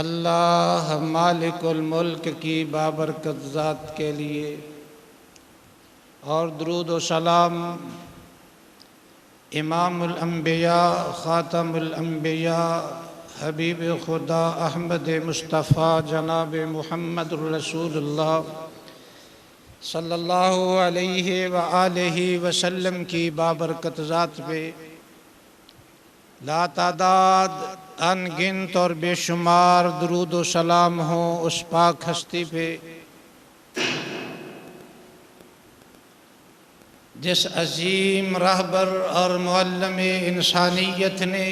अल्लाह मालिकुल मुल्क की बाबरकत ज़ात के लिए और दुरूद व सलाम इमामुल अंबिया ख़ातमुल अंबिया हबीब खुदा अहमद मुस्तफ़ा जनाब मुहम्मद रसूलुल्लाह सल्लल्लाहु अलैहि व आलिहि वसल्लम की बाबरकत ज़ात पे लातादाद अनगिनत और बेशुमार दुरूद व सलाम हो उस पाक हस्ती पे जिस अजीम रहबर और मुअल्लिम इंसानियत ने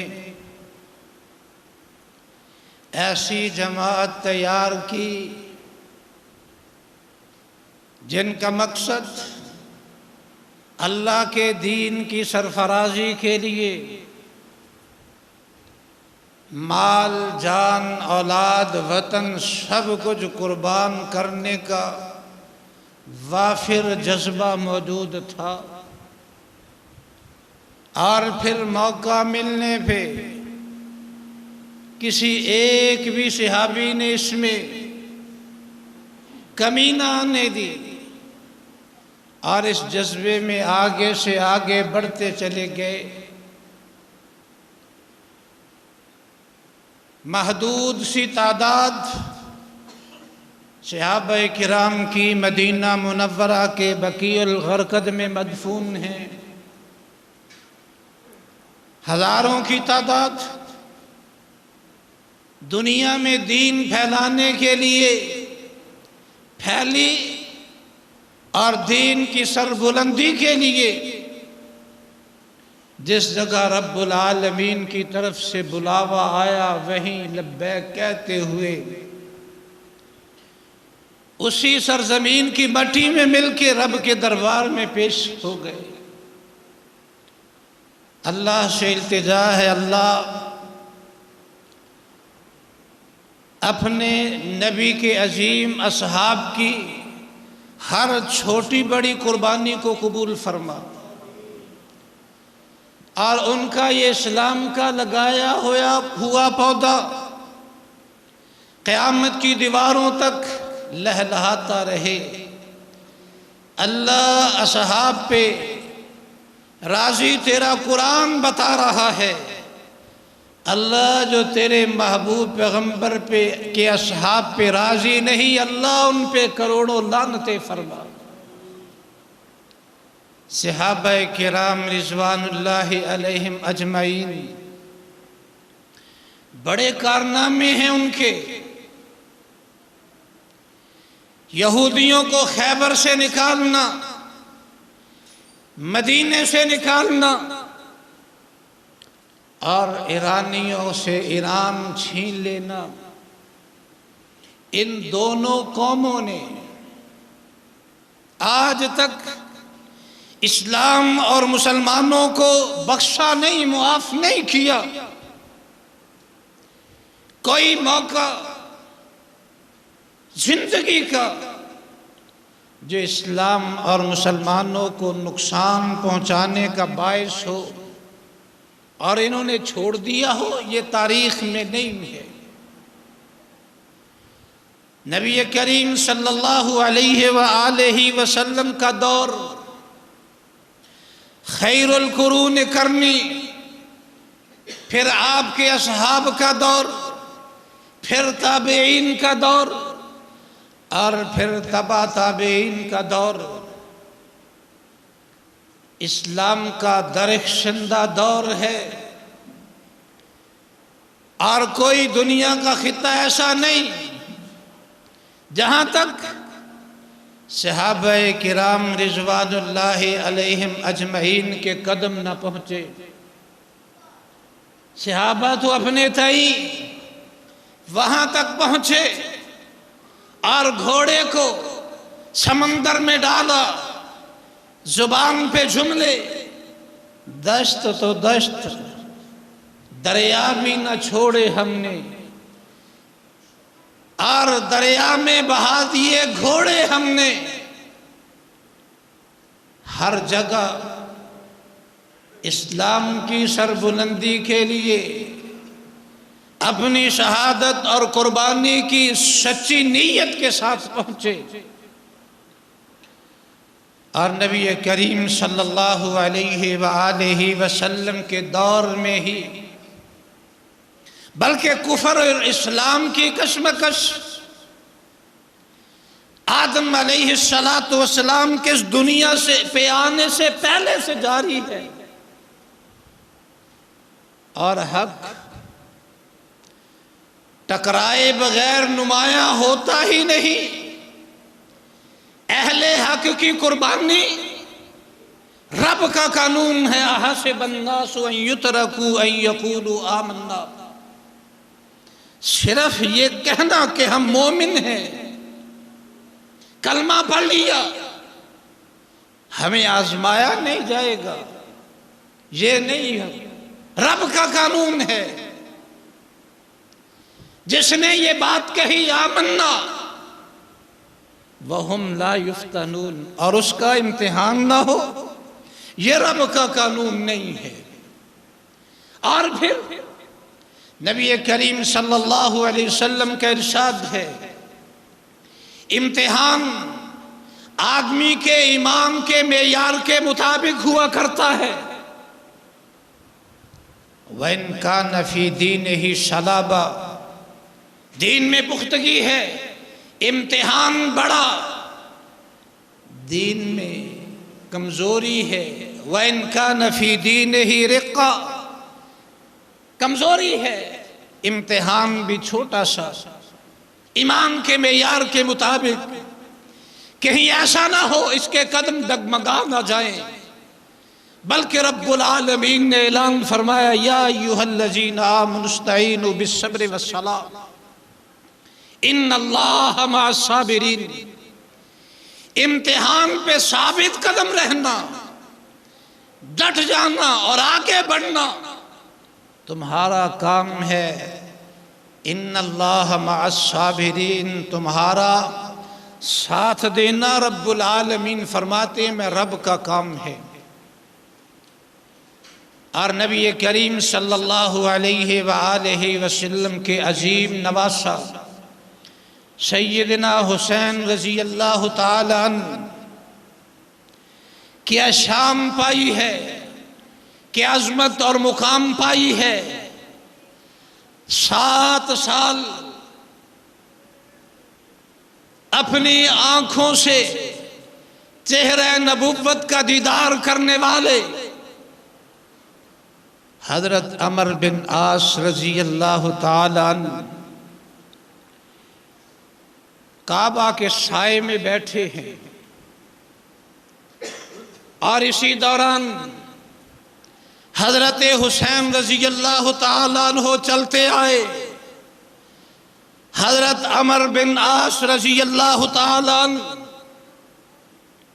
ऐसी जमात तैयार की जिनका मकसद अल्लाह के दीन की सरफराजी के लिए माल जान औलाद वतन सब कुछ कुर्बान करने का वाफिर जज्बा मौजूद था। और फिर मौका मिलने पे किसी एक भी सहाबी ने इसमें कमी ना आने दी और इस जज्बे में आगे से आगे बढ़ते चले गए। महदूद सी तादाद सहाबा किराम की मदीना मुनव्वरा के बकीउल गरक़द में मदफून हैं। हज़ारों की तादाद दुनिया में दीन फैलाने के लिए फैली और दीन की सरबुलंदी के लिए जिस जगह रब्बुल आलमीन की तरफ से बुलावा आया वहीं लब्बैक कहते हुए उसी सरजमीन की मट्टी में मिलके रब के दरबार में पेश हो गए। अल्लाह से इल्तिजा है, अल्लाह अपने नबी के अजीम असहाब की हर छोटी बड़ी कुर्बानी को कबूल फरमा और उनका ये इस्लाम का लगाया हुआ पौधा क़यामत की दीवारों तक लहलहाता रहे। अल्लाह असहाब पे राजी, तेरा कुरान बता रहा है अल्लाह जो तेरे महबूब पैगंबर पे के असहाब पे राजी नहीं, अल्लाह उन पे करोड़ों लानतें फरमा। सहाबा किराम रिज़वानुल्लाहि अलैहिम अजमईन बड़े कारनामे हैं उनके। यहूदियों को खैबर से निकालना, मदीने से निकालना और ईरानियों से ईरान छीन लेना, इन दोनों कौमों ने आज तक इस्लाम और मुसलमानों को बख्शा नहीं, मुआफ नहीं किया। कोई मौका जिंदगी का जो इस्लाम और मुसलमानों को नुकसान पहुंचाने का बायस हो और इन्होंने छोड़ दिया हो, ये तारीख में नहीं है। नबी करीम सल्लल्लाहु अलैहि वसल्लम का दौर, खैरुल कुरून करनी, फिर आपके असहाब का दौर, फिर ताबईन का दौर और फिर तबा ताबईन का दौर, इस्लाम का दरख्शंदा दौर है। और कोई दुनिया का खिता ऐसा नहीं जहां तक सहाबाए किराम रिज़वानुल्लाहि अलैहिम अजमईन के कदम न पहुंचे। सहाबा तो अपने तई वहां तक पहुंचे और घोड़े को समंदर में डाला, जुबान पे जुमले, दश्त तो दश्त, दरिया भी न छोड़े हमने और दरिया में बहा दिए घोड़े हमने। हर जगह इस्लाम की सरबुलंदी के लिए अपनी शहादत और कुर्बानी की सच्ची नीयत के साथ पहुंचे और नबी करीम सल्लल्लाहु अलैहि वसल्लम के दौर में ही, बल्कि कुफर और इस्लाम की कशमकश आदम अलैहिस्सलातु वस्सलाम के इस दुनिया से पे आने से पहले से जारी है और हक टकराए बगैर नुमाया होता ही नहीं। अहले हक की कुर्बानी रब का कानून है। अहसिबन्नासु अन युतरकू अन यक़ूलू आमन्ना, सिर्फ ये कहना कि हम मोमिन हैं, कलमा पढ़ लिया, हमें आजमाया नहीं जाएगा, ये नहीं है। रब का कानून है। जिसने ये बात कही आमन्ना वहुम ला युफ्तनून, और उसका इम्तिहान ना हो, ये रब का कानून नहीं है। और फिर नबी करीम सल्लल्लाहु अलैहि वसल्लम का इरशाद है, इम्तिहान आदमी के ईमान के मेयार के मुताबिक हुआ करता है। वइन कान फी दीनिही शलाबा, दीन में पुख्तगी है, इम्तिहान बड़ा, दीन में कमजोरी है। वइन कान फी दीनिही रिक्का, कमजोरी है, इम्तिहान भी छोटा सा, ईमान के मेयार के मुताबिक। कहीं ऐसा ना हो इसके कदम डगमगा ना जाएं, बल्कि रब्बुल आलमीन ने ऐलान फरमाया, या अय्युहल्लज़ीना आमनुस्तईनु बिस्सब्रि वस्सलाह इन्नल्लाह मअस्साबिरीन। इम्तिहान पे साबित कदम रहना, डट जाना और आगे बढ़ना तुम्हारा काम है। इन्नल्लाह मअस्साबिरीन, तुम्हारा साथ देना रब्बुल आलमीन फरमाते मैं रब का काम है। और नबी करीम सल्लल्लाहु अलैहि वआलैहि वसल्लम के अजीम नवासा सैयदना हुसैन रज़ी अल्लाह ताला अन्हु क्या शाम पाई है, क्या अज़मत और मुकाम पाई है। 7 साल अपनी आंखों से चेहरे नबुव्वत का दीदार करने वाले हजरत अमर बिन आस रज़ी अल्लाह ताला अन्हु काबा के साए में बैठे हैं। और इसी दौरान हजरत हुसैन रज़ी अल्लाह ताला अन्हु चलते आए। हजरत अमर बिन आस रज़ी अल्लाह ताला अन्हु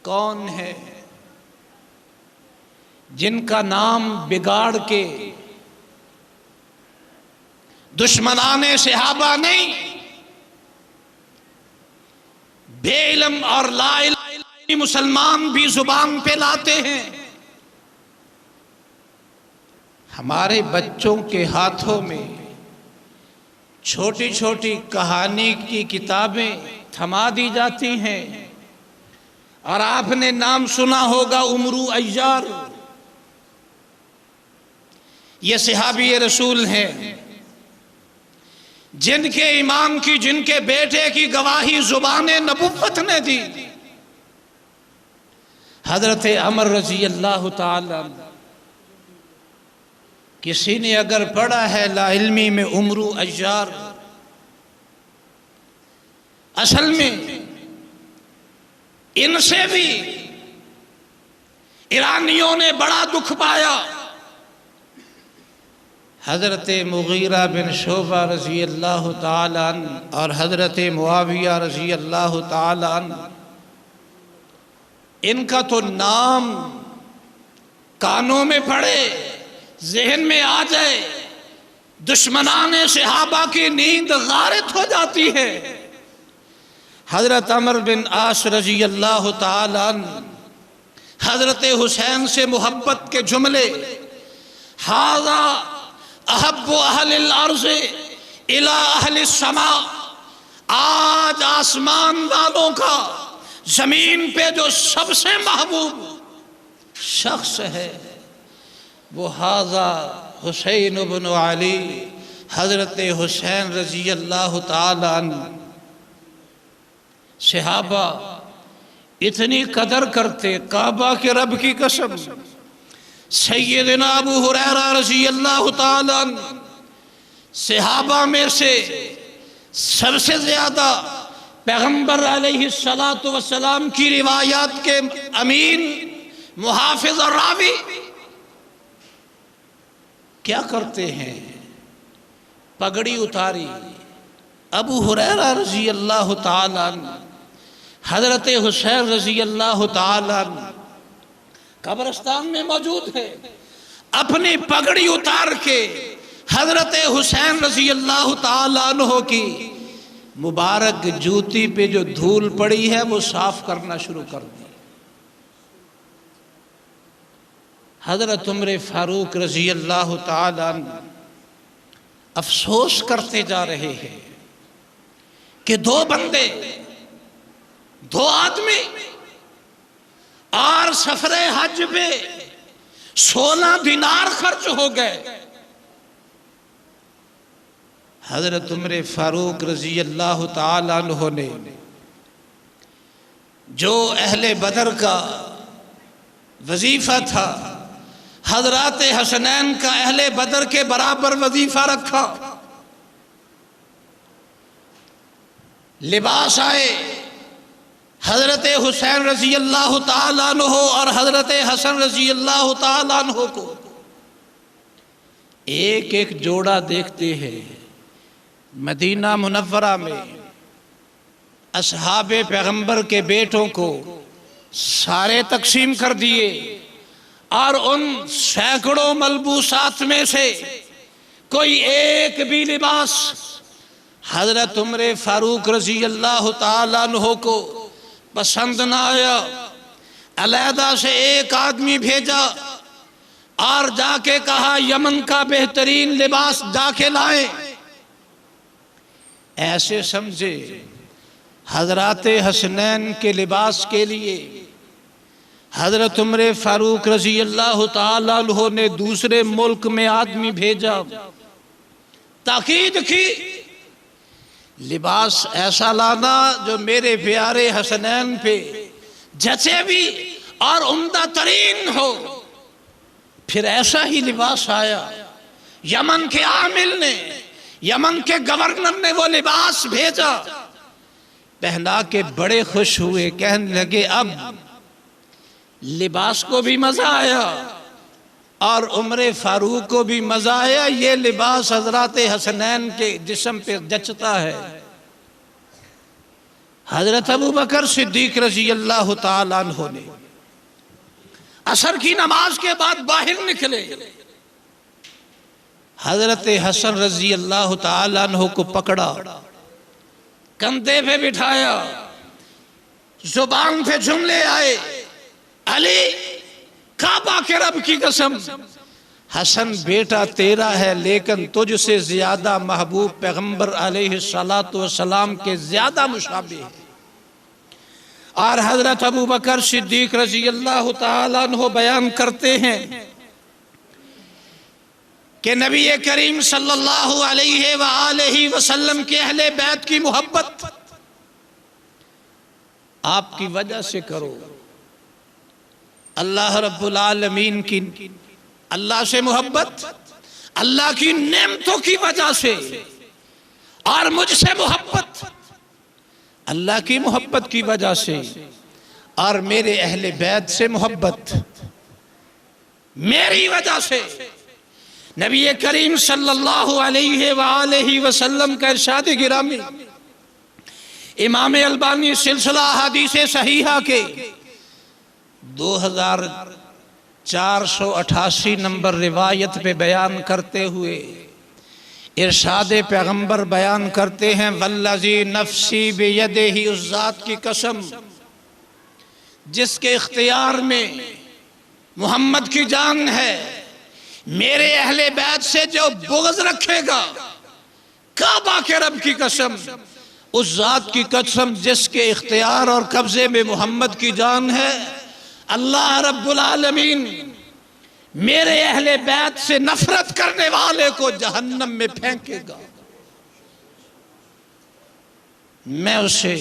कौन है? जिनका नाम बिगाड़ के दुश्मनाने सहाबा नहीं, बेइल्म और लाइल्म मुसलमान भी जुबान पे लाते हैं। हमारे बच्चों के हाथों में छोटी छोटी कहानी की किताबें थमा दी जाती हैं। और आपने नाम सुना होगा उमरू अय्यार, ये सहाबी रसूल हैं जिनके ईमान की, जिनके बेटे की गवाही जुबाने नबुव्वत ने दी। हजरत अमर रज़ी अल्लाह ताला, किसी ने अगर पढ़ा है लाइल्मी में उमरू अय्यार, असल में इनसे भी ईरानियों ने बड़ा दुख पाया। हजरत मुगीरा बिन शोबा रज़ी अल्लाह ताला अन्हु और हजरत मुआविया रज़ी अल्लाह ताला अन्हु, इनका तो नाम कानों में पड़े, जहन में आ जाए, दुश्मनाने सहाबा की नींद गारित हो जाती है। हजरत अमर बिन आस रज़ी अल्लाह ताला अन्हु हजरत हुसैन से मोहब्बत के जुमले, हाज़ा अहब्बु अहलिल अर्ज़ इला अहलिस समा, आज आसमान वालों का जमीन पे जो सबसे महबूब शख्स है वो हाज़ा हुसैन इब्न अली, हजरत हुसैन रज़ी अल्लाह ताला अन्हु। सहाबा इतनी कदर करते, काबा के रब की कसम, सैयदना अबू हुरैरा रज़ी अल्लाह ताला अन्हु सहाबा में से सबसे ज्यादा पैगंबर अलैहिस्सलातु वस्सलाम की रिवायात के अमीन, मुहाफिज और रावी क्या करते हैं? पगड़ी उतारी। अबू हुरैरा रज़ी अल्लाह ताला अन्हु, हजरत हुसैन रज़ी अल्लाह ताला अन्हु कब्रिस्तान में मौजूद है, अपनी पगड़ी उतार के हजरत हुसैन रज़ी अल्लाह ताला अन्हु की मुबारक जूती पे जो धूल पड़ी है वो साफ करना शुरू कर दी। हजरत उमर फारूक रजी अल्लाह ताला अन्हु अफसोस करते जा रहे हैं कि दो बंदे, दो आदमी और सफरे हज पे 16 दिनार खर्च हो गए। हजरत उमर फारूक रजी अल्लाह ताला अन्हु ने जो अहले बदर का वजीफा था, हजरत हसनैन का अहले बदर के बराबर वजीफा रखा। लिबास आए हजरत हुसैन रजी अल्लाह ताला अन्हु और हजरत हसन रजी अल्लाह ताला अन्हु को एक एक जोड़ा देखते हैं। मदीना मुनव्वरा में असहाबे पैगंबर के बेटों को सारे तकसीम कर दिए और उन सैकड़ों मलबूसात में से कोई एक भी लिबास हजरत उमर फारूक रजी अल्लाह ताला अन्हु को पसंद ना आया। अलहदा से एक आदमी भेजा और जाके कहा यमन का बेहतरीन लिबास जाके लाए। ऐसे समझे हजरत हसनैन के लिबास के लिए हजरत उमर फारूक रजी अल्लाह ताला अन्हु ने दूसरे मुल्क में आदमी भेजा, ताकीद की लिबास ऐसा लाना जो मेरे प्यारे हसनैन पे जचे भी और उम्दा तरीन हो। फिर ऐसा ही लिबास आया। यमन के आमिल ने, यमन के गवर्नर ने वो लिबास भेजा, पहना के बड़े खुश हुए। कहने लगे अब लिबास को भी मजा आया और उमर फारूक को भी मजा आया। ये लिबास हजरत हसनैन के जिस्म पे जचता है। हजरत अबू बकर सिद्दीक रजी अल्लाह ताला अन्हु ने असर की नमाज के बाद बाहर निकले। हजरत हसन रजी अल्लाह ताला अन्हु को पकड़ा, कंधे पे बिठाया, जुबान पे जुमले आए, अली काबा के रब की कसम, हसन बेटा तेरा है लेकिन तुझसे ज्यादा महबूब पैगंबर अलैहिस्सलातु वस्सलाम के ज्यादा मुशाबिह है। और हजरत अबू बकर सिद्दीक रजी अल्लाह ताला अन्हु बयान करते हैं कि नबी करीम सल्लल्लाहु अलैहि वसल्लम के अहले बैत की मोहब्बत आपकी वजह से करो। अल्लाह रब्बुल आलमीन की, अल्लाह से मोहब्बत अल्लाह की नेमतों की वजह से, और मुझसे मोहब्बत अल्लाह की मोहब्बत की वजह से, और मेरे अहले बैत से मोहब्बत मेरी वजह से। नबी करीम सल्लल्लाहु अलैहि वसल्लम का इरशाद गिरामी इमाम अलबानी सिलसिला हदीस सहीहा के 2488 नंबर रिवायत पे बयान करते हुए इरशाद पैगंबर बयान करते हैं, वल्लज़ी नफ्सी बियदिही, उस ज़ात की कसम जिसके इख्तियार में मोहम्मद की जान है, मेरे अहले बैत से जो बुग़्ज़ रखेगा, काबा के रब की कसम, उस ज़ात की कसम जिसके इख्तियार और कब्जे में मोहम्मद की जान है, अल्लाह रब्बुल आलमीन मेरे अहले बैत से नफरत करने वाले को जहन्नम में फेंकेगा। मैं उसे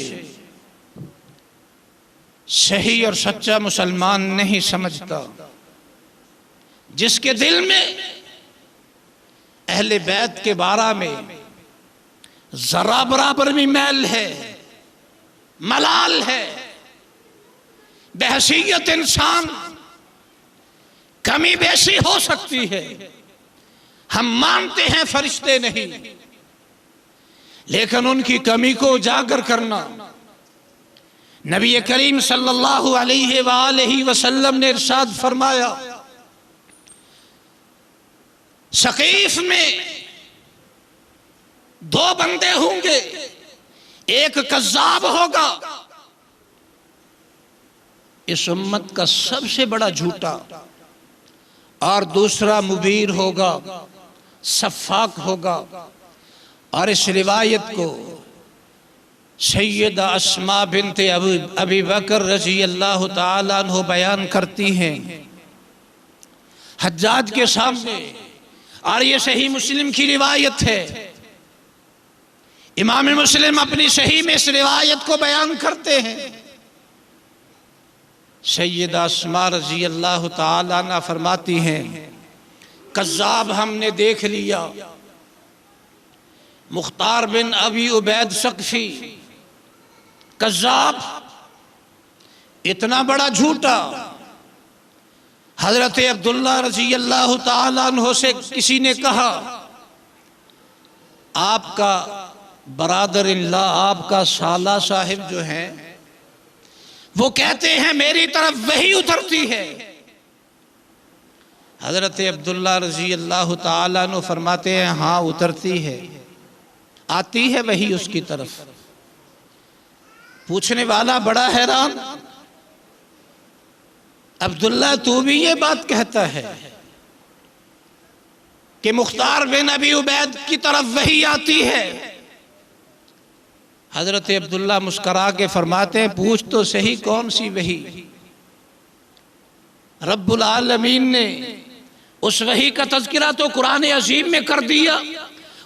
सही और सच्चा मुसलमान नहीं समझता जिसके दिल में अहले बैत के बारे में जरा बराबर भी मैल है, मलाल है। बहसीयत इंसान कमी बेशी हो सकती है, हम मानते हैं फरिश्ते नहीं, लेकिन उनकी कमी को उजागर करना। नबी करीम सल्लल्लाहु अलैहि वसल्लम ने इरशाद फरमाया, सकीफ में दो बंदे होंगे, एक कज़्ज़ाब होगा, इस उम्मत का सबसे बड़ा झूठा, और दूसरा मुबीर होगा, सफ़ाक होगा। और इस रिवायत को सैयदा अस्मा बिनते अबी बकर रज़ी अल्लाह ताला अन्हु बयान करती हैं हज्जाज के सामने, और ये सही मुस्लिम की रिवायत है। इमाम मुस्लिम अपनी सही में इस रिवायत को बयान करते हैं। सैयदा अस्मा रज़ी अल्लाह ताला अन्हा फरमाती हैं, कज़्ज़ाब हमने देख लिया, मुख्तार बिन अबी उबैद सकफी कज़्ज़ाब, इतना बड़ा झूठा। हजरत अब्दुल्ला रज़ी अल्लाह ताला अन्हु से किसी ने कहा, आपका बरादर-इन-ला, आपका साला साहिब जो है वो कहते हैं मेरी तरफ वही उतरती है। हजरत अब्दुल्ला रज़ी अल्लाह ताला अन्हु फरमाते हैं, हाँ उतरती है, आती है वही उसकी तरफ। पूछने वाला बड़ा हैरान, अब्दुल्ला तू भी ये बात कहता है कि मुख्तार बिन अबी उबैद की तरफ वही आती है? हजरत अब्दुल्ला मुस्करा के फरमाते हैं, पूछ तो सही कौन सी वही? रब्बुल आलमीन ने उस वही का तज़किरा तो कुरान अज़ीम में कर दिया,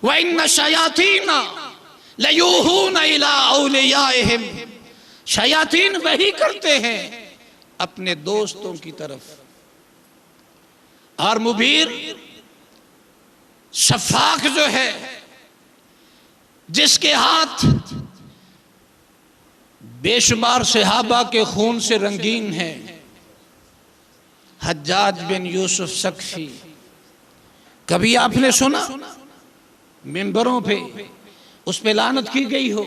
व इन्न शयातीना लयूहूना इला औलियाइहिम, शयातीन वही करते हैं अपने दोस्तों की तरफ। और मुबीर शफ़ाक जो है, जिसके हाथ बेशुमार सहाबा के खून से रंगीन है, हज्जाज बिन यूसुफ सकफी। कभी आपने सुना मिंबरों पे उस पे लानत की गई हो?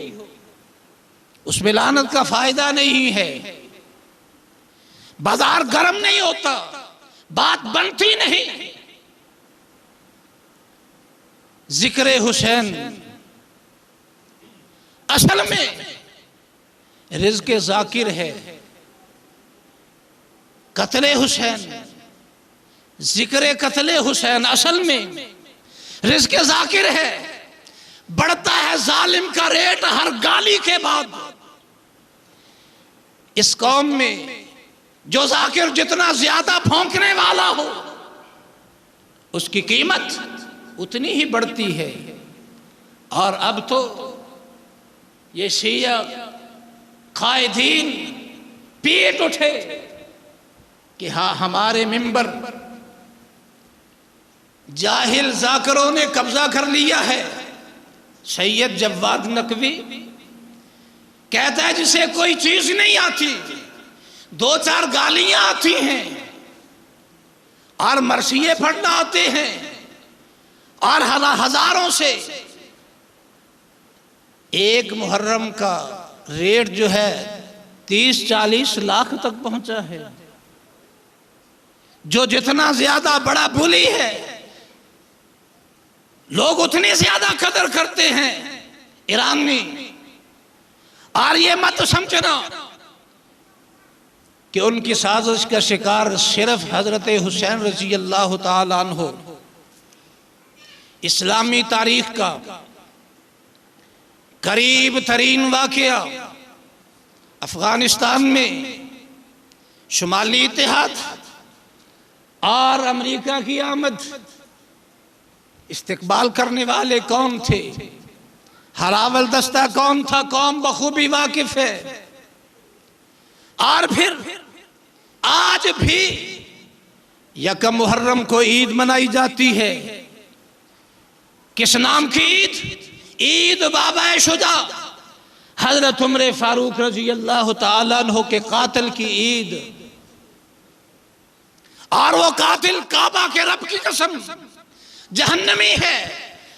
उस पे लानत का फायदा नहीं है। बाजार गर्म नहीं होता, बात बनती नहीं। जिक्र हुसैन असल में रिज़्क़ ज़ाकिर है, कत्ले हुसैन, जिक्र कत्ले हुसैन असल में रिज़्क़ ज़ाकिर है। बढ़ता है जालिम का रेट हर गाली के बाद। इस कौम में जो ज़ाकिर जितना ज्यादा भौंकने वाला हो, उसकी कीमत उतनी ही बढ़ती है। और अब तो ये शिया कायदीन पीट उठे कि हाँ हमारे मिंबर जाहिल ज़ाकिरों ने कब्जा कर लिया है। सैयद जव्वाद नकवी कहता है जिसे कोई चीज नहीं आती, दो चार गालियां आती हैं और मरसिये पढ़ना आते हैं, और हजारों से एक मुहर्रम का रेट जो है 30-40 लाख तक पहुंचा है। जो जितना ज्यादा बड़ा बुली है, लोग उतनी ज्यादा कदर करते हैं ईरानी। और ये मत समझना कि उनकी साजिश का शिकार सिर्फ हजरत हुसैन रज़ी अल्लाह ताला अन्हु। इस्लामी तारीख का करीब तरीन वाक़या अफगानिस्तान में शुमाली इत्तेहाद और अमेरिका की आमद, इस्तिकबाल करने वाले कौन थे, हरावल दस्ता कौन था, कौम बखूबी वाकिफ है। और फिर आज भी यकम मुहर्रम को ईद मनाई जाती है। किस नाम की ईद? ईद बाबा शुजा हजरत उमर फारूक रजी अल्लाह ताला अन्हु के कातिल की ईद। और वो कातिल काबा के रब की कसम जहन्नमी है।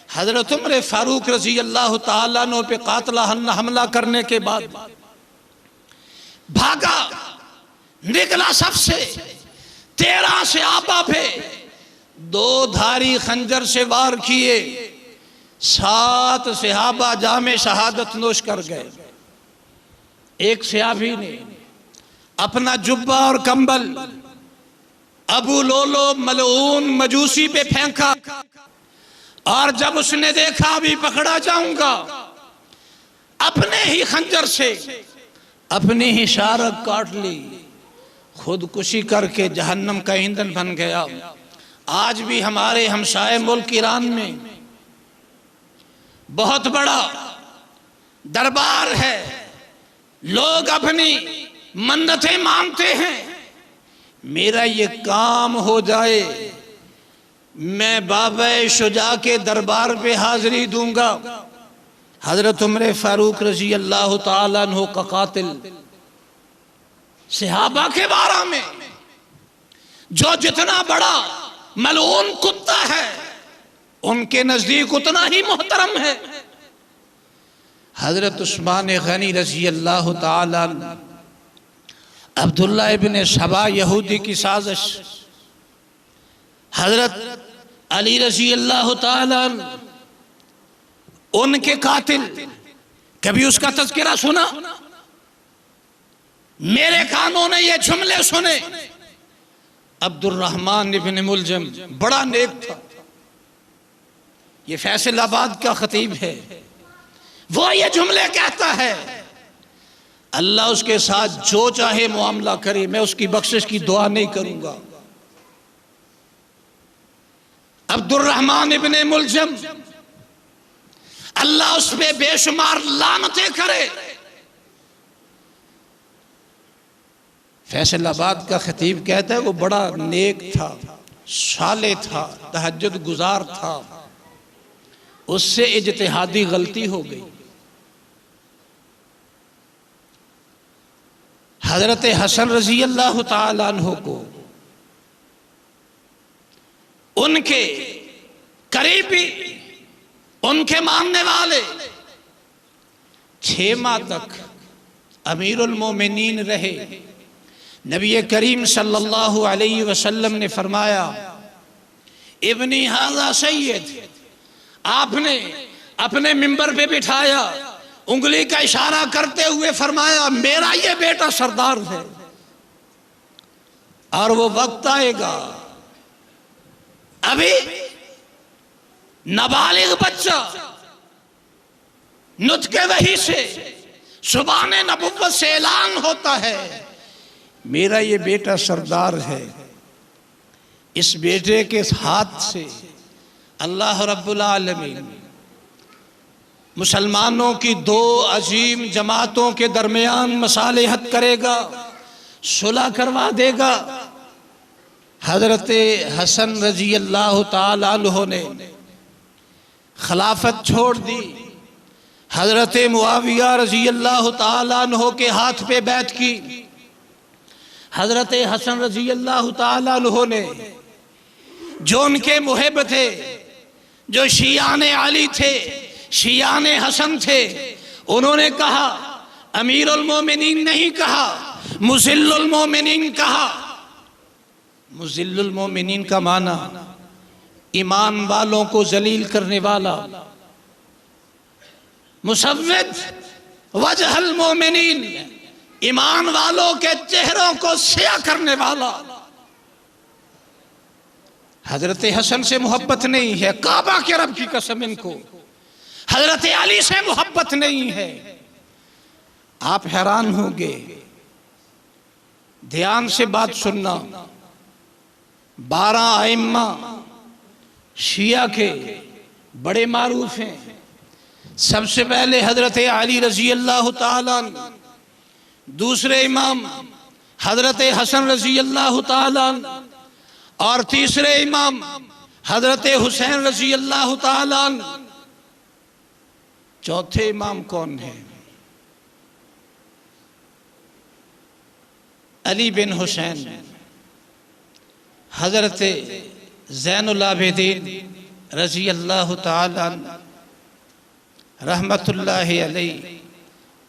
हजरत उमर फारूक रजी अल्लाह ताला अन्हु पे कातिला हमला करने के बाद भागा, निकला सबसे 13 से आपा पे 2 धारी खंजर से वार किए। 7 सहाबा जामे शहादत नोश कर गए। एक सहाबी ने अपना जुब्बा और कंबल अबू लोलो मलऊन मजूसी पे फेंका, और जब उसने देखा अभी पकड़ा जाऊंगा, अपने ही खंजर से अपनी ही शारक काट ली, खुदकुशी करके जहन्नम का ईंधन बन गया। आज भी हमारे हमसाए मुल्क ईरान में बहुत बड़ा दरबार है, लोग अपनी मन्नतें मांगते हैं, मेरा ये काम हो जाए, मैं बाबा शुजा के दरबार पे हाजिरी दूंगा। हजरत उमर फारूक रजी अल्लाह ताला अन्हु का कातिल सहाबा के बारे में जो जितना बड़ा मलऊन कुत्ता है, उनके नजदीक उतना ही मोहतरम है। हजरत उस्मान गनी रजी अल्लाह ताला अन्हु, अब्दुल्ला इब्न सबा यहूदी की साजिश, हजरत अली रजी अल्लाह ताला अन्हु, उनके कातिल, कभी उसका तज़किरा सुना? मेरे कानों ने ये जुमले सुने। अब्दुर्रहमान इब्न मुलजम बड़ा नेक था, ये फैसलाबाद का खतीब है, वो ये जुमले कहता है, अल्लाह उसके साथ जो चाहे मुआमला करे, मैं उसकी बख्शिश की दुआ नहीं करूंगा। अब्दुर्रहमान इब्न मुलजम, अल्लाह उस पे बेशुमार लानतें करे। फैसलाबाद का खतीब कहता है वो बड़ा नेक था, साले था, तहज्जुद गुजार था, उससे इज्तिहादी गलती हो गई। हजरत हसन रजी अल्लाह ताला अन्हु को उनके करीबी, उनके मानने वाले 6 माह तक अमीरुल मोमिनीन रहे। नबी करीम सल्लल्लाहु अलैहि वसल्लम ने फरमाया, इब्नी हाज़ा सैयद, आपने अपने मिंबर पे बिठाया, उंगली का इशारा करते हुए फरमाया, मेरा ये बेटा सरदार है, और वो वक्त आएगा, अभी नाबालिग बच्चा नुत्के वही से सुबाने नबुव्वत से ऐलान होता है, मेरा ये बेटा सरदार है। इस बेटे के हाथ से अल्लाह रब्बुल आलमीन मुसलमानों की 2 अजीम जमातों के दरमियान मसालिहत करेगा, सुलह करवा देगा। हजरत हसन रजी अल्लाह ताला अन्हु ने खिलाफत छोड़ दी, हजरत मुआविया रजी अल्लाह ताला अन्हु के हाथ पे बैत की। हजरत हसन रजी अल्लाह ताला अन्हु ने, जो उनके मुहिब थे, जो शियाने अली थे, शियाने हसन थे, उन्होंने कहा, अमीरुल मोमिनीन नहीं कहा, मुज़िल्लुल मोमिनीन कहा। मुज़िल्लुल मोमिनीन का माना ईमान वालों को जलील करने वाला, मुसव्विद वजहल मोमिनीन, ईमान वालों के चेहरों को सिया करने वाला। हजरत हसन से मोहब्बत नहीं है, काबा के रब की कसम इनको। हजरत अली से मोहब्बत नहीं है। आप हैरान होंगे, ध्यान से बात सुनना। 12 आइम्मा शिया के बड़े मारूफ हैं। सबसे पहले हजरत अली रजी अल्लाह ताला अन्हु, दूसरे इमाम हजरत हसन रजी अल्लाह ताला अन्हु, और तीसरे इमाम हजरत हुसैन रजी अल्लाह ताला अन्हु। चौथे इमाम कौन है? अली बिन हुसैन। हजरत ज़ैनुल आबिदीन रजी अल्लाह ताला अन्हु रहमतुल्लाहि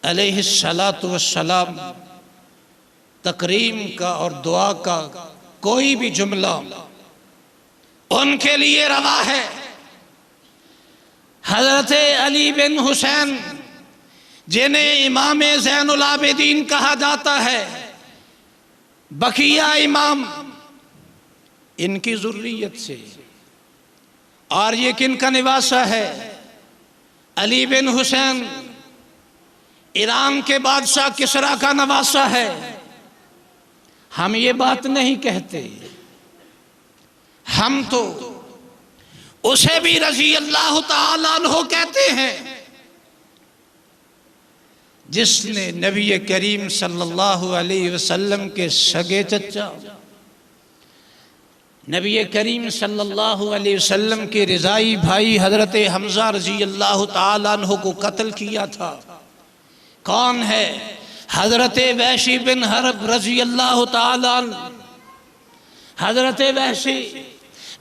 अलैहिस्सलातु वस्सलाम, तकरीम का और दुआ का कोई भी जुमला उनके लिए रवा है। हजरत अली बिन हुसैन, जिन्हें इमाम ज़ैनुल आबिदीन कहा जाता है, बकिया इमाम इनकी ज़ुर्रियत से। और ये किन का निवासा है? अली बिन हुसैन, ईरान के बादशाह किसरा का नवासा है। हम ये बात नहीं कहते, हम तो उसे भी रज़ी अल्लाह ताला अन्हु कहते हैं जिसने नबी करीम सल्लल्लाहु अलैहि वसल्लम के सगे चचा नबी करीम सल्लल्लाहु अलैहि वसल्लम के रिज़ाई भाई हज़रत हमज़ा रज़ी अल्लाह ताला अन्हु को कत्ल किया था। कौन है? हज़रत वैशी बिन हरब रज़ी अल्लाह ताला अन्हु। हज़रत वैशी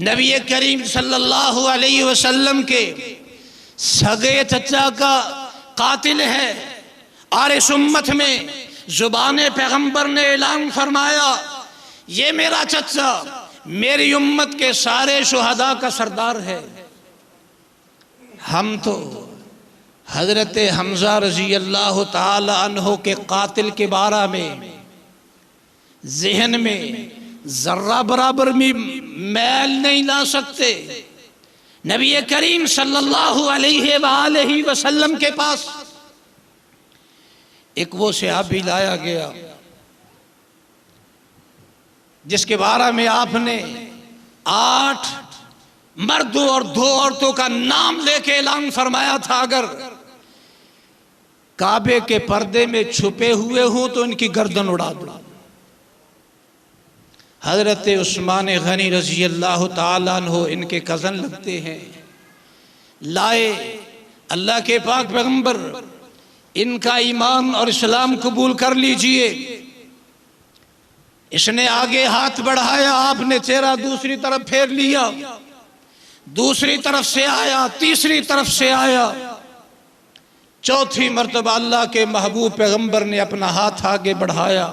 नबी करीम सल्लल्लाहु अलैहि वसल्लम के सगे चचा का कातिल है। और इस उम्मत में ज़ुबान पैगंबर ने ऐलान फरमाया, ये मेरा चचा मेरी उम्मत के सारे शुहदा का सरदार है। हम तो हज़रत हमज़ा रज़ी अल्लाह ताला अन्हु के कातिल के बारे में ज़हन में ज़र्रा बराबर भी मैल नहीं ला सकते। नबी करीम सल्लल्लाहु अलैहि वसल्लम के पास एक वो सहाबी लाया गया जिसके बारे में आपने 8 मर्दों और 2 औरतों का नाम लेके ऐलान फरमाया था, अगर काबे के पर्दे में छुपे हुए हों तो इनकी गर्दन उड़ा दो। हजरत उस्मान गनी रज़ी अल्लाह ताला अन्हु इनके कज़न लगते हैं। लाए अल्लाह के पाक पैगंबर, इनका ईमान और इस्लाम कबूल कर लीजिए। इसने आगे हाथ बढ़ाया, आपने चेहरा दूसरी तरफ फेर लिया, दूसरी तरफ से आया, तीसरी तरफ से आया, चौथी मर्तबा अल्लाह के महबूब पैगंबर ने अपना हाथ आगे बढ़ाया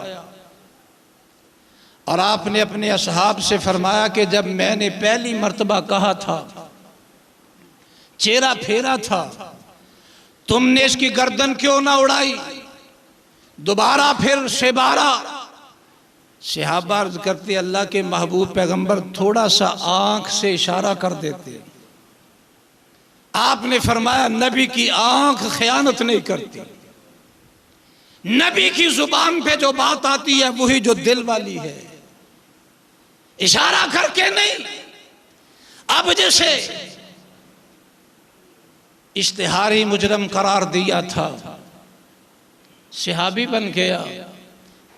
और आपने अपने असहाब से फरमाया कि जब मैंने पहली मर्तबा कहा था, चेहरा फेरा था, तुमने इसकी गर्दन क्यों ना उड़ाई? दोबारा फिर से 12। सहाबा अर्ज करते, अल्लाह के महबूब पैगंबर थोड़ा सा आंख से इशारा कर देते। आपने फरमाया, नबी की आंख खयानत नहीं करती, नबी की जुबान पे जो बात आती है वही जो दिल वाली है, इशारा करके नहीं। अब जैसे इश्तिहारी मुजरम करार दिया था, सहाबी बन गया,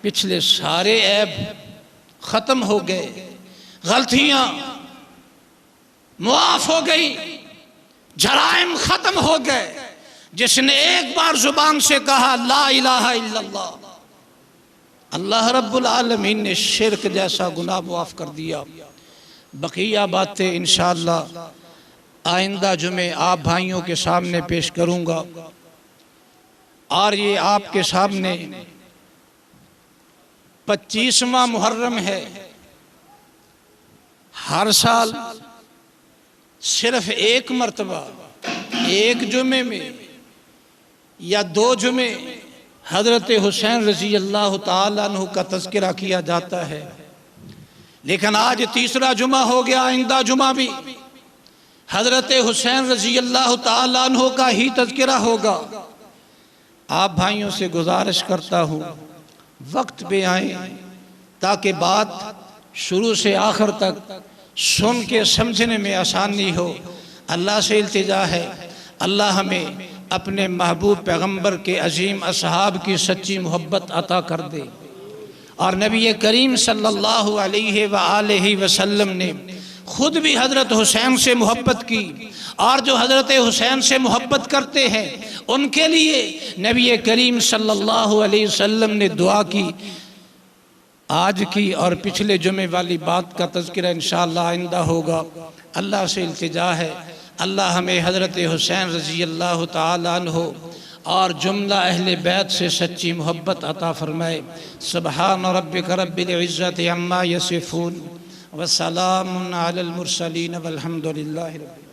पिछले सारे ऐब खत्म हो गए, गलतियां मुआफ हो गई, जराइम खत्म हो गए। जिसने एक बार जुबान से कहा ला इलाहा इल्लल्लाह, अल्लाह रब्बुल आलमीन ने शिर्क जैसा गुनाह मुआफ कर दिया। बकिया बातें इंशाअल्लाह आइंदा जुमे आप भाइयों के सामने पेश करूंगा। और ये आपके सामने 25वां मुहर्रम है। हर साल सिर्फ एक मर्तबा, एक जुमे में या 2 जुमे हजरत हुसैन रज़ी अल्लाह ताला अन्हु का तज़किरा किया जाता है, लेकिन आज 3रा जुमा हो गया। आइंदा जुमा भी हजरत हुसैन रज़ी अल्लाह ताला अन्हु का ही तज़किरा होगा। आप भाइयों से गुजारिश करता हूँ वक्त पे आए ताकि बात शुरू से आखिर तक सुन के समझने में आसानी हो। अल्लाह से इल्तिजा है, अल्लाह हमें अपने महबूब पैगंबर के अजीम असहाब की सच्ची मोहब्बत अता कर दे। और नबी करीम सल्लल्लाहु अलैहि वसल्लम ने खुद भी हज़रत हुसैन से मोहब्बत की, और जो हज़रत हुसैन से मोहब्बत करते हैं उनके लिए नबी करीम सल्लल्लाहु अलैहि वसल्लम ने दुआ की। आज की और पिछले जुमे वाली बात का तज़किरा इंशाअल्लाह आइंदा होगा। अल्लाह से इल्तिजा है, अल्लाह हमें हज़रत हुसैन रज़ी अल्लाह ताला अन्हु और जुमला अहले बैत से सच्ची मोहब्बत अता फरमाए। सुब्हान रब्बिक रब्बिल इज़्ज़ति अम्मा यसिफून व सलामुन अलल मुरसलीन वल्हम्दुलिल्लाहि रब्बिल